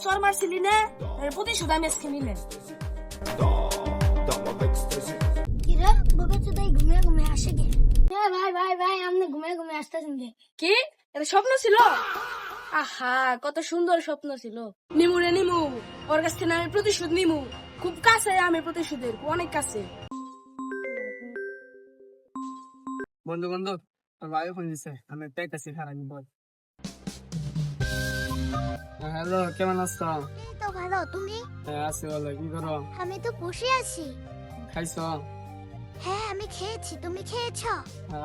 সর মারছিলি না প্রতিশোধ আমি আজকে নিলে। কিরা বকে তো তাই ঘুমিয়ে ঘুমিয়ে আসে গে। হ্যাঁ ভাই ভাই ভাই আপনি ঘুমিয়ে ঘুমিয়ে আসতেছেন গে। কি এটা স্বপ্ন ছিল? আহা কত সুন্দর স্বপ্ন ছিল। নিমু রে নিমু, ওর কাছ থেকে আমি প্রতিশোধ নিমু। খুব কাছে আমি প্রতিশোধের, অনেক কাছে। বন্ধু বন্ধু ভাই ফোন দিছে, আমি প্যাক আছি খারাপ বল। হ্যালো, কেমন আছো? এই তো ভালো, তুমি? আছি বলো, কি করো? আমি তো বসে আছি। খাইছো? হ্যাঁ আমি খেয়েছি, তুমি খেয়েছো?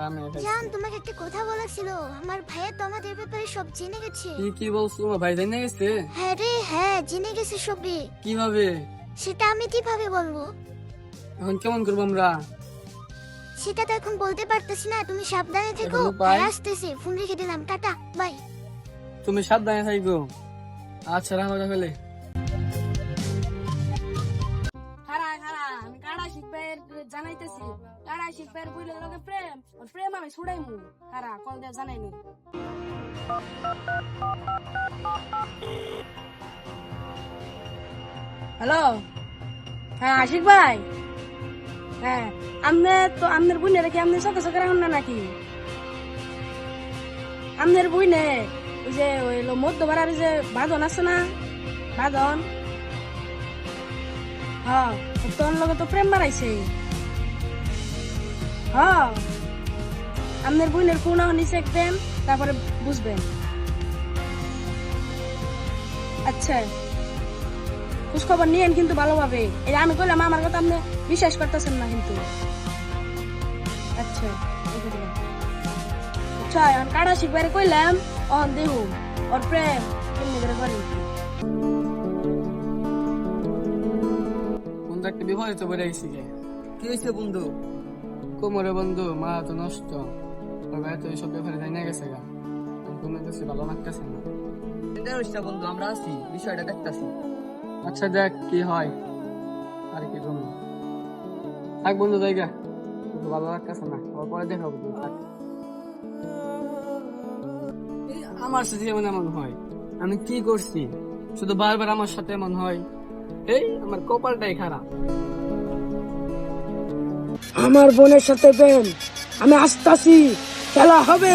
আমি জান তোমাকে একটা কথা বলেছিল, আমার ভাইয়া তো আমাদের ব্যাপারে সব জেনে গেছে। কি বলছো? ভাই জেনে গেছে? হ্যাঁ রে হ্যাঁ জেনে গেছে সবই। কিভাবে? সেটা আমি কিভাবে বলবো? এখন কেমন করবো আমরা? সেটা তো এখন বলতে পারতেছি না, তুমি সাবধানে থেকো। এখন উপায়? ভাই আসতেছে, ফোন রেখে দিলাম, টাটা বাই। তুমি সাবধানে থাকো। আচ্ছা রাখো তাহলে। খারা খারা আমি কাড়া শিখবের জানাইতেছি। কাড়া শিখবের বুঝলে লোকে প্রেম, ওর প্রেম আমি ছুড়াইমু। খারা কল দিয়ে জানাইনি। হ্যালো, হ্যাঁ আশিক ভাই। হ্যাঁ আপনার বুঝনে রেখে আপনার সাথে সাথে রাখুন না নাকি? আপনার বুঝনে ওই যে ওই মধ্যপাড়ার যে বাঁধন আছে না, বাঁধন, হ্যাঁ তোর লগে তো প্রেম বাড়াইছে। হ্যাঁ আপনার বুঝনের ফোন নিচে একদিন, তারপরে বুঝবেন। আচ্ছা খোঁজ খবর নিয়েন কিন্তু ভালোভাবে। এই আমি কইলাম আমার কথা আপনি বিশ্বাস করতেছেন না কিন্তু। আচ্ছা আচ্ছা এখন কাটা শিখবারে কইলাম, অন দেহু ওর প্রেম কেমনি করে করে। বন্ধু একটা বিপরীত বেড়ে গেছি গে। কি হয়েছে বন্ধু? কোমরে বন্ধু, মা তো নষ্ট। ওর ভাই তো এইসব ব্যাপারে জানা গেছে গা। তুমি তো ভালো লাগতেছে না। চিন্তা করিস না বন্ধু, আমরা আছি, বিষয়টা দেখতাছি। আচ্ছা দেখ কি হয়, আর কি জন্য থাক বন্ধু জায়গা, কিন্তু ভালো লাগতেছে না। আবার পরে দেখাবো তুই থাক। আমার সাথে যেমন এমন হয়, আমি কি করছি? শুধু বারবার আমার সাথে এমন হয়। এই আমার কপালটাই খারাপ। আমার বোনের সাথে প্রেম, আমি আসতাছি, খেলা হবে।